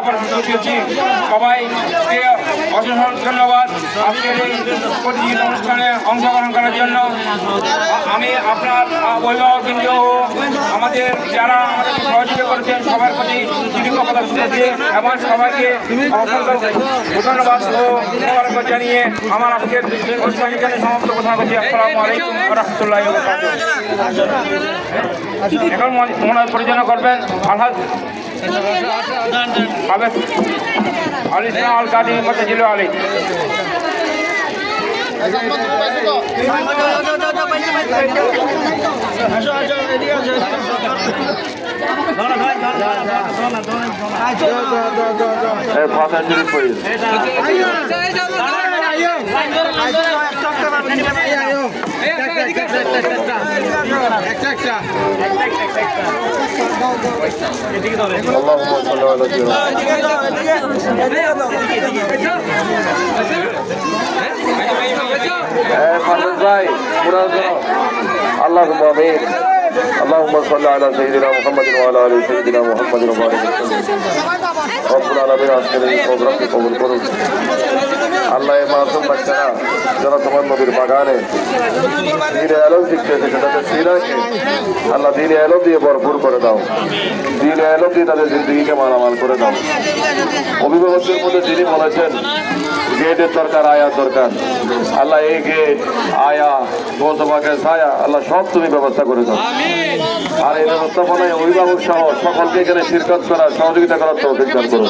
সকল উপস্থিতি সবাইকে অসংখ্য ধন্যবাদ আজকের এই প্রতিযোগিতা অনুষ্ঠানে অংশগ্রহণ করার জন্য। আমি আপনার অভিভাবকবৃন্দ ও আমাদের যারা আমাদের সহযোগিতা করেছেন সবার প্রতি কৃতজ্ঞতা শুনেছি এবং সবাইকে অসংখ্য ধন্যবাদ ও মোবারকবাদ জানিয়ে আমার আজকের অনুষ্ঠান এখানে সমাপ্ত ঘোষণা করছি। আসসালামু আলাইকুম ওয়া রাহমাতুল্লাহি ওয়া বারাকাতুহু। এখন মনে পরিচালনা করবেন আলহাজ আলী আল কাদি মতাজিল আলী। ফাতা শরীফ পড়ি ভাই পুরা আল্লাহুম্মা আমিন। اللهم صل على سيدنا محمد وعلى ال سيدنا محمد وبارك وسلم। رب العالمين আজকের এই প্রোগ্রামকে কবুল করুন। আল্লাহ এই মাসুম বাচ্চারা যারা তোমার নবীর বাগানে দিনে আলো শিখতে এসেছে তাদের সিরাকে আল্লাহ দিনে আলো দিয়ে ভরপুর করে দাও, দিনে আলো দিয়ে তাদের জিন্দগিকে মালামাল করে দাও। অভিভাবকদের মধ্যে যিনি বলেছেন গেটের দরকার, আয়ার দরকার, আল্লাহ এই গেট আয়া তোমাকে ছায়া আল্লাহ সব তুমি ব্যবস্থা করে দাও। আর এই ব্যবস্থাপনায় অভিভাবক সহ সকলকে এখানে শিরকত করার সহযোগিতা করার তৌফিক দান করুন।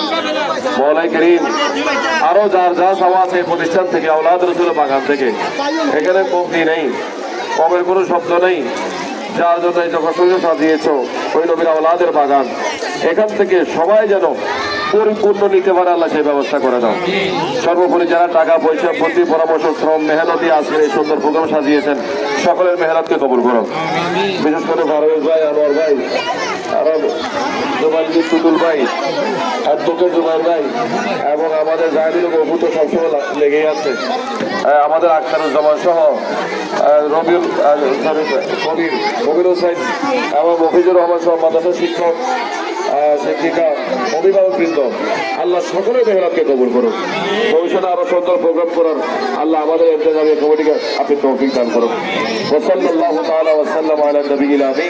মওলাই করিম আরো যার যা চাওয়া আছে প্রতিষ্ঠান থেকে আওলাদ রাসূল বাগান থেকে এখানে কমতি নেই, কমের কোনো শব্দ নেই। যার জন্য এই জগৎ সাজিয়েছ ওই নবীর আওলাদের বাগান, এখান থেকে সবাই যেন পরিপূর্ণ নিতে পারে আল্লাহ সেই ব্যবস্থা করে দাও। সর্বোপরি যারা টাকা পয়সা প্রতি পরামর্শ শ্রম মেহনতি আজকের এই সুন্দর প্রোগ্রাম সাজিয়েছেন সকলের মেহনতকে কবুল করো। বিশেষ করে পারভেজ ভাই, আনোয়ার ভাই, আরো জুবাইর টুটুল ভাই, অ্যাডভোকেট জুবাইর ভাই এবং আমাদের জাহিদুল গফুর তো সবসময় লেগেই আছে, আমাদের আখতারুজ্জামান সহ রবিউল কবির হোসেন এবং মফিজুর রহমান সহ মাদ্রাসা শিক্ষক শিক্ষিকা অভিভাবকবৃন্দ আল্লাহ সকলের মেহনতকে কবুল করুন। ভবিষ্যতে আরো সুন্দর প্রোগ্রাম করার আল্লাহ আমাদের ইন্তেজামিয়া কমিটিকে আপনি তৌফিক দান করুন। ওয়া সাল্লাল্লাহু তাআলা ওয়া সাল্লাম আলা নবিয়িল আমিন।